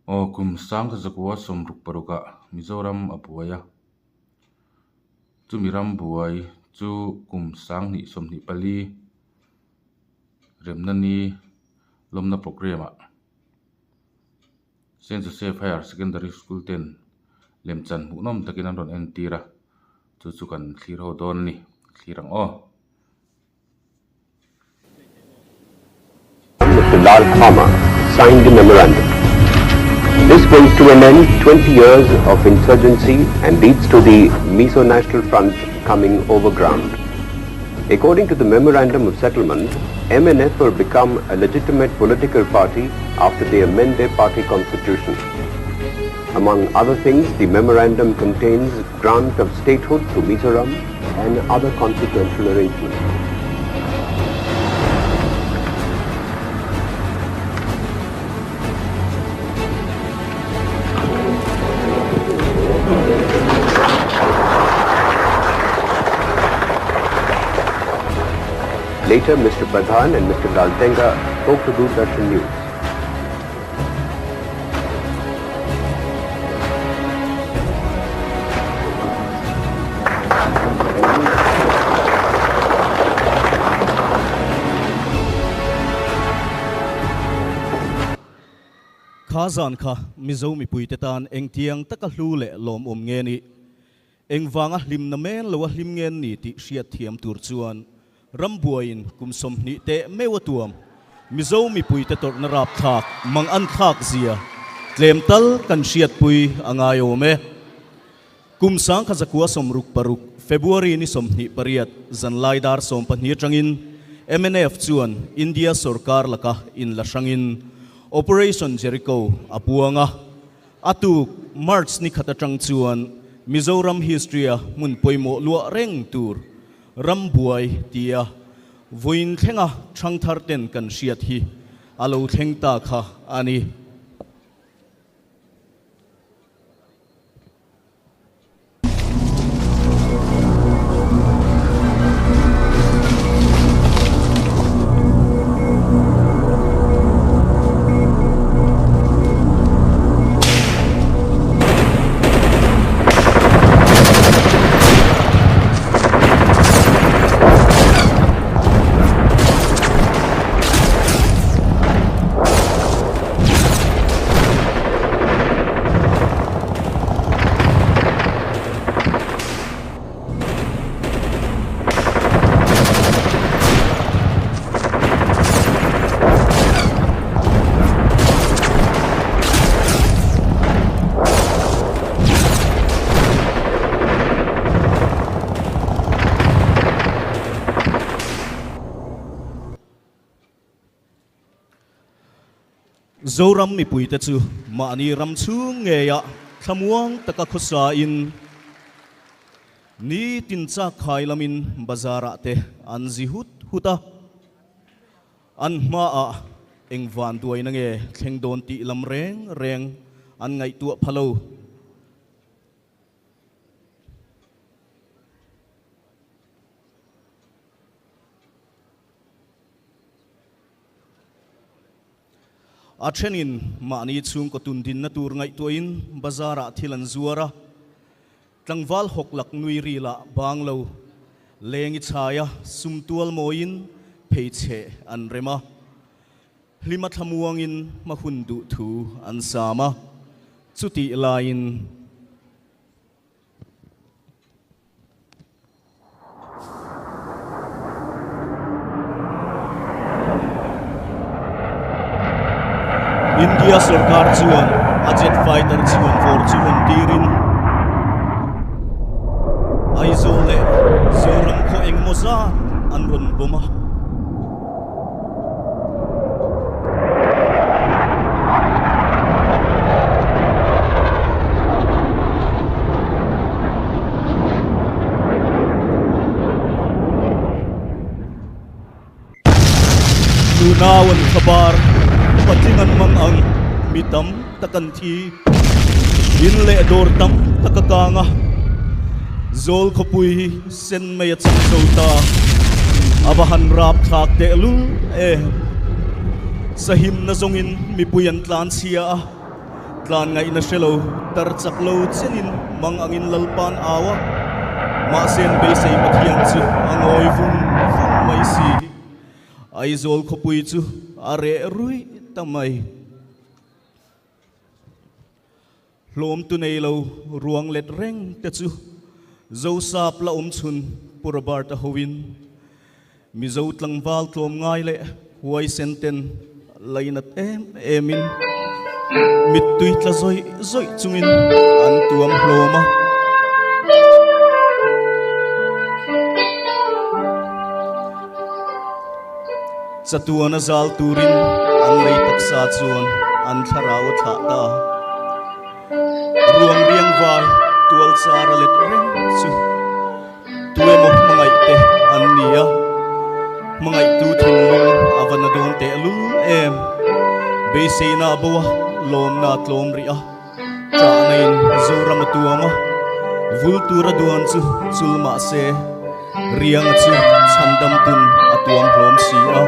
O kum sang ka zakwa somruk paruka Mizoram a Buai. Chu miram Buai chu kum sang ni som ni pali remna ni lomna program Saint Joseph Higher Secondary School ten lemchan hunom takin an ron entira chu chu kan thlir ho don ni thlirang o Mr. Lal Khama signed the memorandum. This brings to an end 20 years of insurgency and leads to the Mizo National Front coming overground. According to the memorandum of settlement, MNF will become a legitimate political party after they amend their party constitution. Among other things, the memorandum contains grant of statehood to Mizoram and other consequential arrangements. Later, Mr. Pradhan and Mr. Daltenga spoke to Doordarshan News. Khazan kha Mizomi puitetan eng tiang takahlu le lom nge ni eng wanga hlim na men lo hlim ngen ni ti hriat thiam tur chuan rambuain kumsom ni te mewatuam Mizomi puite tor na rap thak mang an thak zia tlemtal kan hriat pui angayo me kumsang khazakua somruk paruk February ni somni pariat zanlaidar som panhi tangin MNF chuan India sarkar laka in lasangin Operation Jericho apuanga atu March ni khatatang chuan Mizoram history mun poimo lua reng tur rambuai tia voin thenga thangthar ten kan hriat hi alo thengta kha ani Zoram mi puite chu mani ram chu nge ya thamuang taka khosa in ni tincha khailamin bazara te anji huta an ma a engwan duai na nge thlengdon ti lam reng an ngai tu phalo Achenin mani chung ko tundin na tur ngai tuin bazara thilan zuara tlangwal hoklak nui rila banglo lengi chaya sumtual moin peiche an rema hlima thamuangin mahundu thu an sama chuti lain India sarkar chuan a jet fighter chuan for chuan tirin aizole zoram kho engmoza anron boma lunawan khabar patingan mang ang mitam takanthi inle dor tam takakanga zol khopui sen mayat sang sota abahan rap thak te lu sahim na zongin mipuyan tlan sia tlan ngay na shelo tar chaklo chenin mang angin lalpan awa ma sen be sei pathiam chu angoi vung mai si ai zol khopui chu are rui tamai lom tu nei lo ruang let reng te chu zo sap la chun purabar ta hovin mi zo tlang wal tlom ngai le huai senten lainat emin mit tuit la zoi zoi chungin an tuam hloma satuana zal turin an lei taksa chuan an tharau tha ta ruang riang vai tual sara let reng chu tuem mo mangai te an nia mangai tu thin lung avana don te lu em be se na bawa lom na tlom ria cha nain zoram tuama vul tura duan chu chulma se riang chu chandam tun atuam hlom si a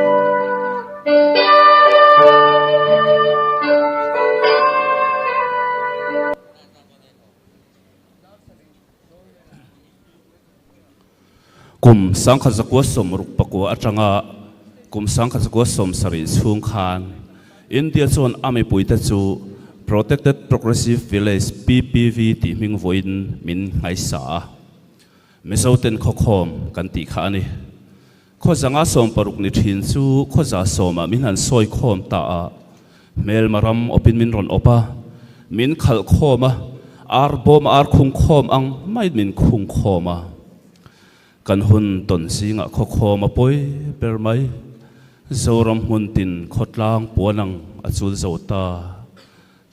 kum sangkha zakwa som ruk pakwa atanga kum sangkha zakwa som sari chung khan India chon ame puita chu Protected Progressive Village PPV ti ming voin min ngai sa mesoten khokhom kan ti khani kho zanga som paruk ni thin chu kho za soma min han soi khom ta a mel maram opin min ron opa min khal khoma ar bom ar khung khom ang mai min khung khoma kan hun ton singa kho khoma poi per mai zoram hun tin khotlang puanang achul zota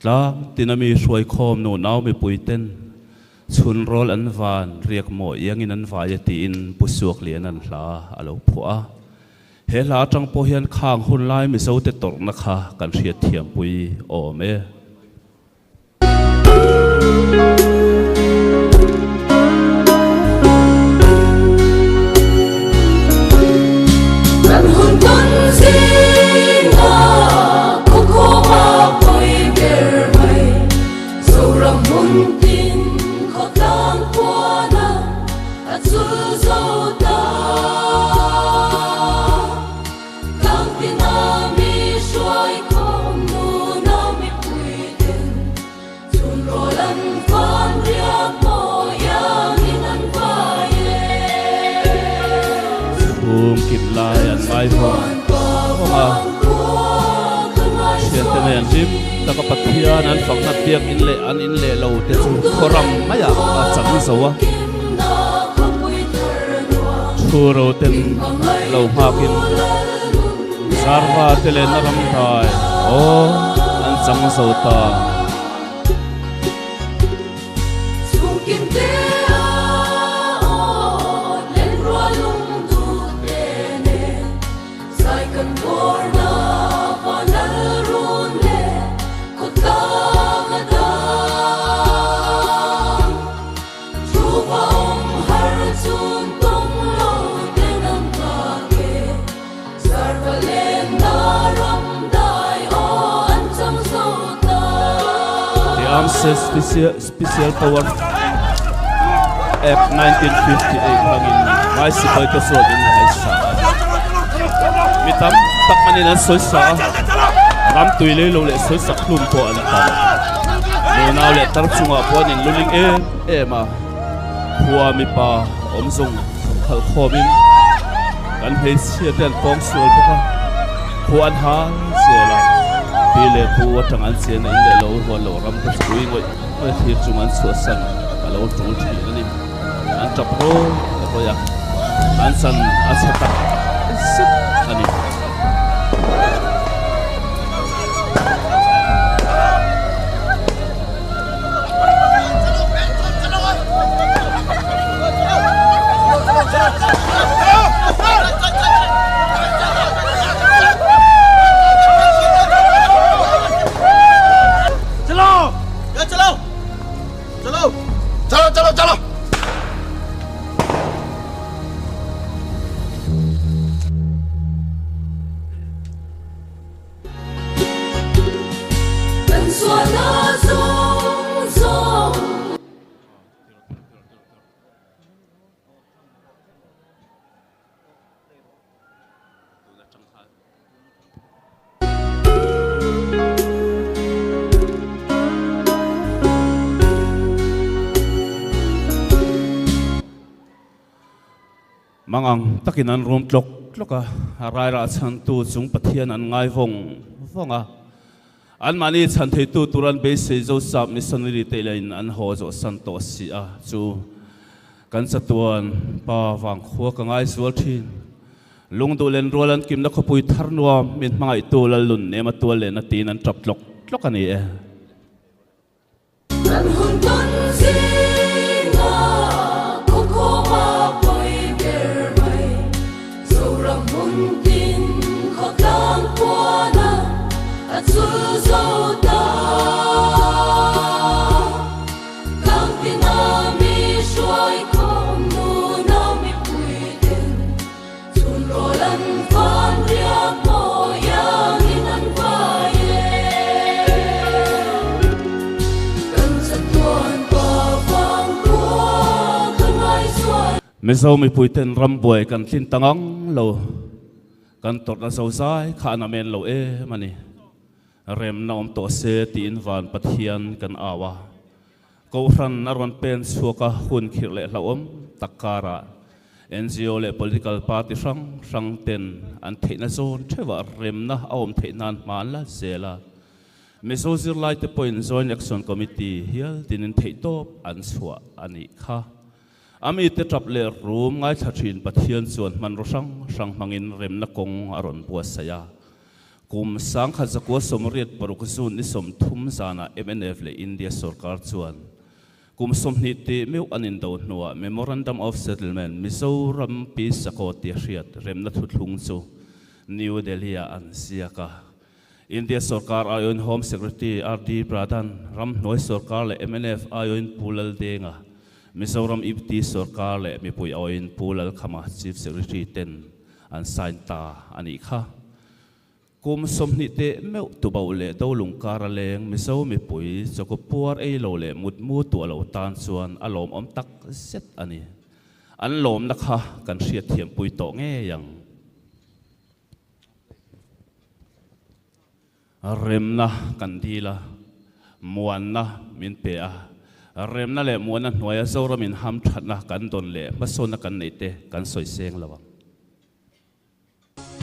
tla tinami hruai khom no naw mi puiten chun rol an van riak mo yangin an vai ti in pusuak lian an hla alo phua he la tang po hian khang hun lai mi zote tor na kha kan hriat thiam pui o me kapathian an phang nat biak in le lo te chu khoram maya a chang zowa churo ten lo makin sarva tele naram thai o an chang zo ta Special Power Act 1958 bangin mai si boy to so din ai sa mitam tak manin an soi sa ram tuile lo le soi sak lum po an ta no naw le tar chunga po nin luling e ma huwa mi pa omzong khal khomin kan he sia ten pong sul pa huan ha sela pile pu tang an sia na in le lo lo ram ko screen ngoi thir chungan suasan alo tung thi ani an tapro ko ya an san asata ani Suara mangang takin an rum tlok tloka rai ra chan tu chung pathian an ngai vonga an mani chan thei tu turan be se zo sap missionary te lain an ho zo san to si a chu kan satuan pa wang khuwa ka ngai sual thin lung du len rolan kim na khopui thar nuam min mangai tu la lun ne ma tu le na tin an trap tlok tlok ani e an hun ton singa ko ma poi ber mai zoram hun tin kho tang puana at su zo ta kang pinami shoi kom nu na mi pui ten sun rolan fan ria mo yang in an vae kan satuan pa fang kwa kan ngai suai Mizoram mi puiten ram buai kan tin tangang lo kan tot na zo zai kha na men lo e mani rem na om to se tin van pathian kan awa ko ran narwan pen suka hun khir le laom takara NGO le political party sang ten an theina zon thewa rem na om theinan man la zela Mizoram lai te point joint action committee hial tin thei top an suwa ani kha ami te trap le room ngai thathin pathian chuan man ro sang mangin rem na kong aron bua saya kum sang kha zakwa somriat paruk zun ni som thum zana MNF le India sarkar chuan kum somni te meu anin do nuwa memorandum of settlement Mizoram peace accord ti riat rem na thuthlung chu New Delhi an siaka India sarkar ayon home secretary RD Pradhan ram noi sarkar le MNF ayon pulal denga Mizoram ibti sarkar le mi pui ayon pulal khama chief secretary ten an sign ta ani kha kum somni te meu tu bau le do lungkara leng Mizoram mi pui choko puar ei lo le mut mu tu lo tan chuan alom om tak set ani an lom na kha kan hriat thiam pui to nge yang rem na kan dila muan na min pe a rem na le muan na hnuai Zoram in ham that na kan don le masona kan nei te kan soi seng lawang